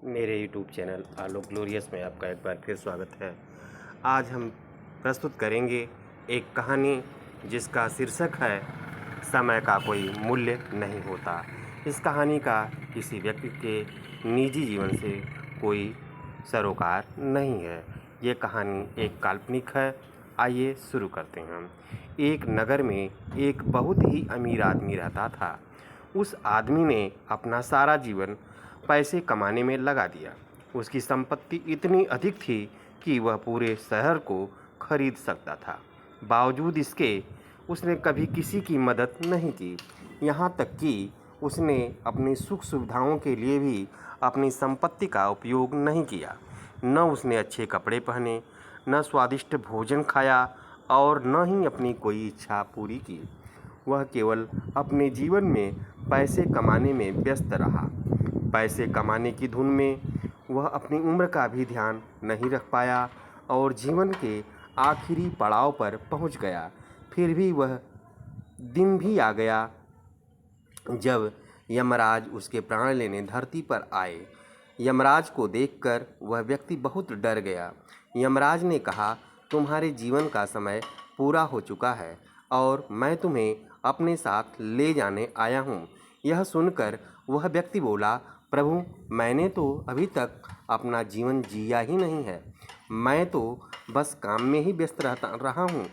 मेरे YouTube channel आलोक glorious में आपका एक बार फिर स्वागत है। आज हम प्रस्तुत करेंगे एक कहानी जिसका शीर्षक है समय का कोई मूल्य नहीं होता। इस कहानी का किसी व्यक्ति के निजी जीवन से कोई सरोकार नहीं है। ये कहानी एक काल्पनिक है। आइए शुरू करते हैं। एक नगर में एक बहुत ही अमीर आदमी रहता था। उस आदमी ने अपना सारा जीवन पैसे कमाने में लगा दिया। उसकी संपत्ति इतनी अधिक थी कि वह पूरे शहर को खरीद सकता था। बावजूद इसके उसने कभी किसी की मदद नहीं की। यहाँ तक कि उसने अपनी सुख सुविधाओं के लिए भी अपनी संपत्ति का उपयोग नहीं किया। न उसने अच्छे कपड़े पहने, न स्वादिष्ट भोजन खाया और न ही अपनी कोई इच्छा पूरी की। वह केवल अपने जीवन में पैसे कमाने में व्यस्त रहा। पैसे कमाने की धुन में वह अपनी उम्र का भी ध्यान नहीं रख पाया और जीवन के आखिरी पड़ाव पर पहुंच गया। फिर भी वह दिन भी आ गया जब यमराज उसके प्राण लेने धरती पर आए। यमराज को देखकर वह व्यक्ति बहुत डर गया। यमराज ने कहा, तुम्हारे जीवन का समय पूरा हो चुका है और मैं तुम्हें अपने साथ ले जाने आया हूँ। यह सुनकर वह व्यक्ति बोला, प्रभु, मैंने तो अभी तक अपना जीवन जिया ही नहीं है। मैं तो बस काम में ही व्यस्त रहा हूँ।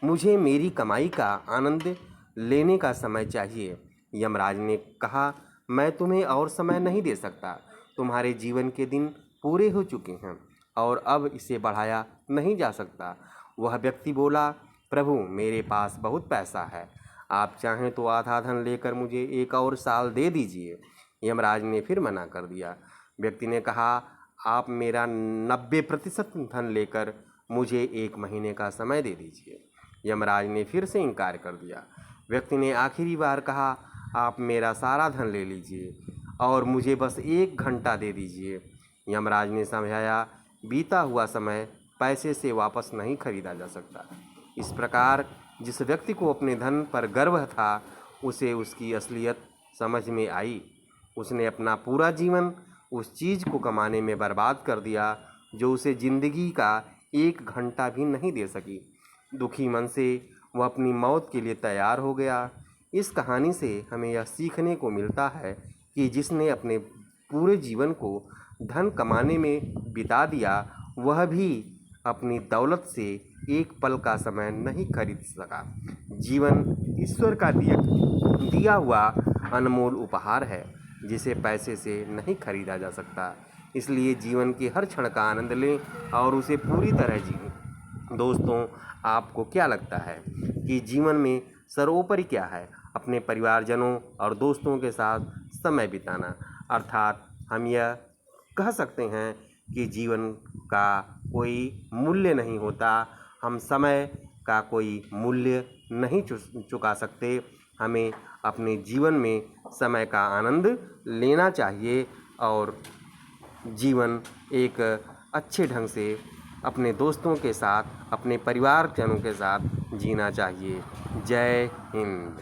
मुझे मेरी कमाई का आनंद लेने का समय चाहिए। यमराज ने कहा, मैं तुम्हें और समय नहीं दे सकता। तुम्हारे जीवन के दिन पूरे हो चुके हैं और अब इसे बढ़ाया नहीं जा सकता। वह व्यक्ति बोला, प्रभु, मेरे पास बहुत पैसा है। आप चाहें तो आधा धन लेकर मुझे एक और साल दे दीजिए। यमराज ने फिर मना कर दिया। व्यक्ति ने कहा, आप मेरा 90% धन लेकर मुझे 1 महीने का समय दे दीजिए। यमराज ने फिर से इनकार कर दिया। व्यक्ति ने आखिरी बार कहा, आप मेरा सारा धन ले लीजिए और मुझे बस 1 घंटा दे दीजिए। यमराज ने समझाया, बीता हुआ समय पैसे से वापस नहीं खरीदा जा सकता। इस प्रकार जिस व्यक्ति को अपने धन पर गर्व था, उसे उसकी असलियत समझ में आई। उसने अपना पूरा जीवन उस चीज़ को कमाने में बर्बाद कर दिया जो उसे ज़िंदगी का 1 घंटा भी नहीं दे सकी। दुखी मन से वह अपनी मौत के लिए तैयार हो गया। इस कहानी से हमें यह सीखने को मिलता है कि जिसने अपने पूरे जीवन को धन कमाने में बिता दिया, वह भी अपनी दौलत से 1 पल का समय नहीं खरीद सका। जीवन ईश्वर का दिया हुआ अनमोल उपहार है जिसे पैसे से नहीं खरीदा जा सकता। इसलिए जीवन के हर क्षण का आनंद लें और उसे पूरी तरह जिएं। दोस्तों, आपको क्या लगता है कि जीवन में सर्वोपरि क्या है? अपने परिवारजनों और दोस्तों के साथ समय बिताना। अर्थात हम यह कह सकते हैं कि जीवन का कोई मूल्य नहीं होता। हम समय का कोई मूल्य नहीं चुका सकते। हमें अपने जीवन में समय का आनंद लेना चाहिए और जीवन एक अच्छे ढंग से अपने दोस्तों के साथ, अपने परिवारजनों के साथ जीना चाहिए। जय हिंद।